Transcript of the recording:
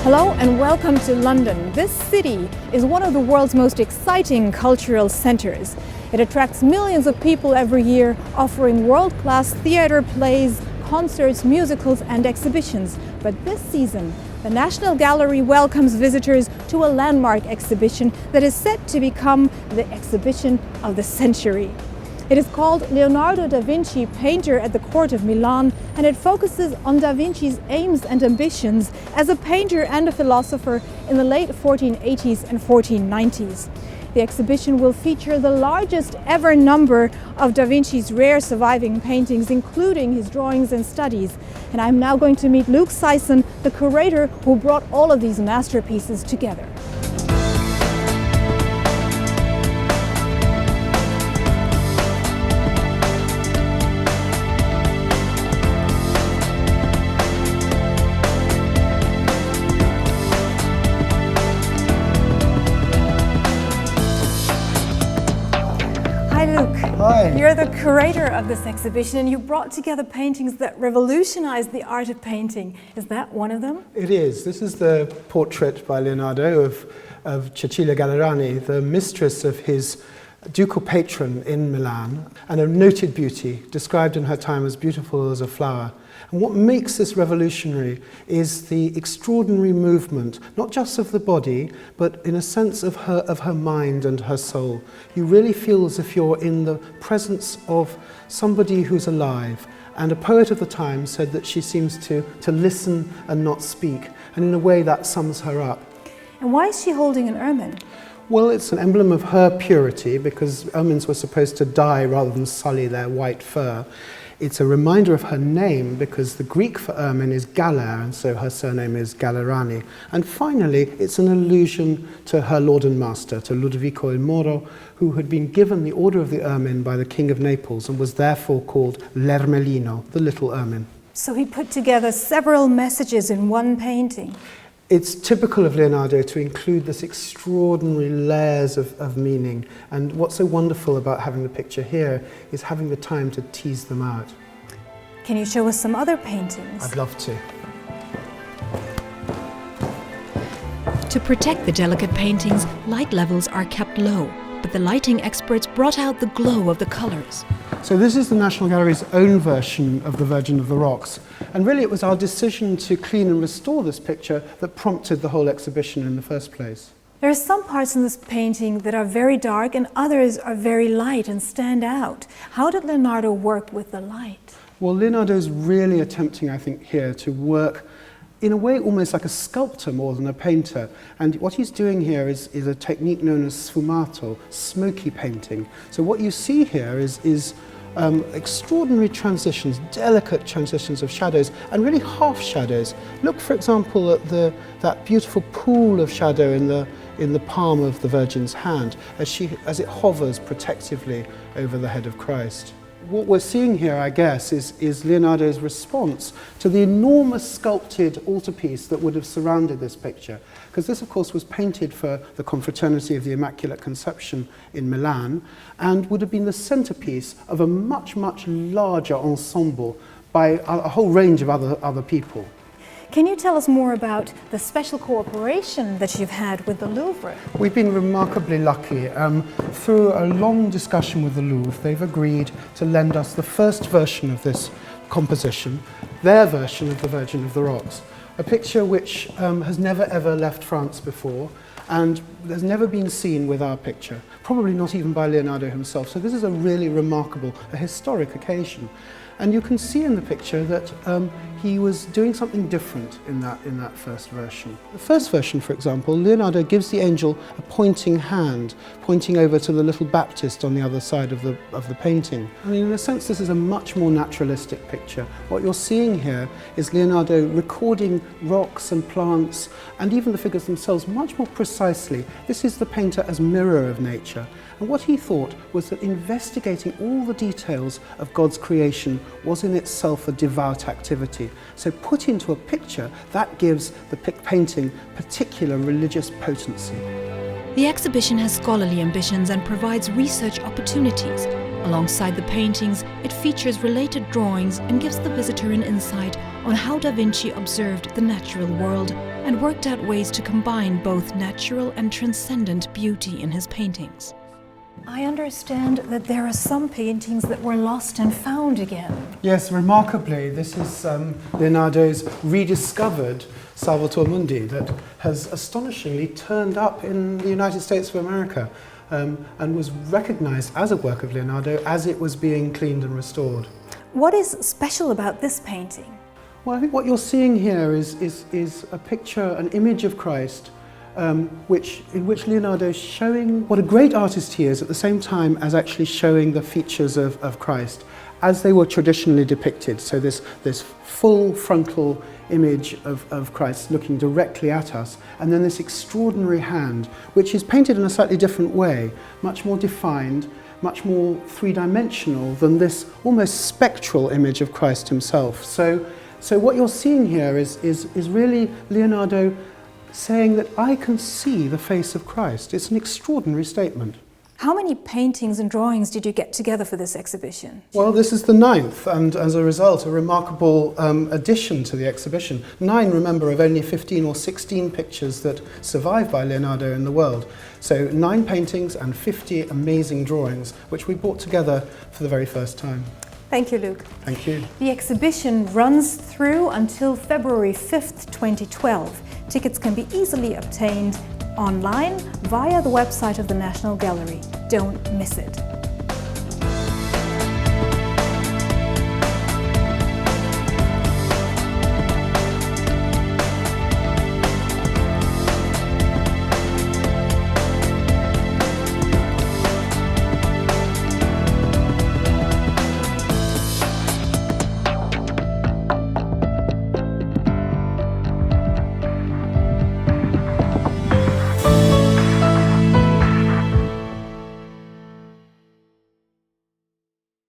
Hello and welcome to London. This city is one of the world's most exciting cultural centres. It attracts millions of people every year, offering world-class theatre, plays, concerts, musicals and exhibitions. But this season, the National Gallery welcomes visitors to a landmark exhibition that is set to become the exhibition of the century. It is called Leonardo da Vinci, Painter at the Court of Milan, and it focuses on da Vinci's aims and ambitions as a painter and a philosopher in the late 1480s and 1490s. The exhibition will feature the largest ever number of da Vinci's rare surviving paintings, including his drawings and studies. And I'm now going to meet Luke Sison, the curator who brought all of these masterpieces together. Hi. You're the curator of this exhibition and you brought together paintings that revolutionized the art of painting. Is that one of them? It is. This is the portrait by Leonardo of Cecilia Gallerani, the mistress of his ducal patron in Milan, and a noted beauty, described in her time as beautiful as a flower. And what makes this revolutionary is the extraordinary movement, not just of the body, but in a sense of her mind and her soul. You really feel as if you're in the presence of somebody who's alive. And a poet of the time said that she seems to listen and not speak. And in a way that sums her up. And why is she holding an ermine? Well, it's an emblem of her purity, because ermines were supposed to die rather than sully their white fur. It's a reminder of her name, because the Greek for ermine is Galler, and so her surname is Gallerani. And finally, it's an allusion to her lord and master, to Ludovico il Moro, who had been given the order of the ermine by the King of Naples and was therefore called l'Ermelino, the little ermine. So he put together several messages in one painting. It's typical of Leonardo to include this extraordinary layers of meaning, and what's so wonderful about having the picture here is having the time to tease them out. Can you show us some other paintings? I'd love to. To protect the delicate paintings, light levels are kept low, but the lighting experts brought out the glow of the colours. So this is the National Gallery's own version of the Virgin of the Rocks. And really it was our decision to clean and restore this picture that prompted the whole exhibition in the first place. There are some parts in this painting that are very dark and others are very light and stand out. How did Leonardo work with the light? Well, Leonardo's really attempting, I think, here to work in a way almost like a sculptor more than a painter. And what he's doing here is a technique known as sfumato, smoky painting. So what you see here is extraordinary transitions, delicate transitions of shadows, and really half shadows. Look, for example, at that beautiful pool of shadow in the palm of the Virgin's hand as it hovers protectively over the head of Christ. What we're seeing here, I guess, is Leonardo's response to the enormous sculpted altarpiece that would have surrounded this picture. Because this, of course, was painted for the Confraternity of the Immaculate Conception in Milan and would have been the centerpiece of a much, much larger ensemble by a whole range of other people. Can you tell us more about the special cooperation that you've had with the Louvre? We've been remarkably lucky. Through a long discussion with the Louvre, they've agreed to lend us the first version of this composition, their version of the Virgin of the Rocks, a picture which has never ever left France before and has never been seen with our picture, probably not even by Leonardo himself. So this is a really remarkable, a historic occasion. And you can see in the picture that he was doing something different in that first version. The first version, for example, Leonardo gives the angel a pointing hand, pointing over to the little Baptist on the other side of the painting. I mean, in a sense, this is a much more naturalistic picture. What you're seeing here is Leonardo recording rocks and plants, and even the figures themselves, much more precisely. This is the painter as mirror of nature. And what he thought was that investigating all the details of God's creation was in itself a devout activity. So put into a picture, that gives the painting particular religious potency. The exhibition has scholarly ambitions and provides research opportunities. Alongside the paintings, it features related drawings and gives the visitor an insight on how Da Vinci observed the natural world and worked out ways to combine both natural and transcendent beauty in his paintings. I understand that there are some paintings that were lost and found again. Yes, remarkably, this is Leonardo's rediscovered Salvator Mundi that has astonishingly turned up in the United States of America and was recognized as a work of Leonardo as it was being cleaned and restored. What is special about this painting? Well, I think what you're seeing here is a picture, an image of Christ, in which Leonardo is showing what a great artist he is at the same time as actually showing the features of Christ as they were traditionally depicted. So this full frontal image of Christ looking directly at us, and then this extraordinary hand, which is painted in a slightly different way, much more defined, much more three-dimensional than this almost spectral image of Christ himself. So what you're seeing here is really Leonardo saying that I can see the face of Christ. It's an extraordinary statement. How many paintings and drawings did you get together for this exhibition? Well, this is the 9th, and as a result, a remarkable addition to the exhibition. 9, remember, of only 15 or 16 pictures that survive by Leonardo in the world. So 9 paintings and 50 amazing drawings, which we brought together for the very first time. Thank you, Luke. Thank you. The exhibition runs through until February 5th, 2012. Tickets can be easily obtained online via the website of the National Gallery. Don't miss it.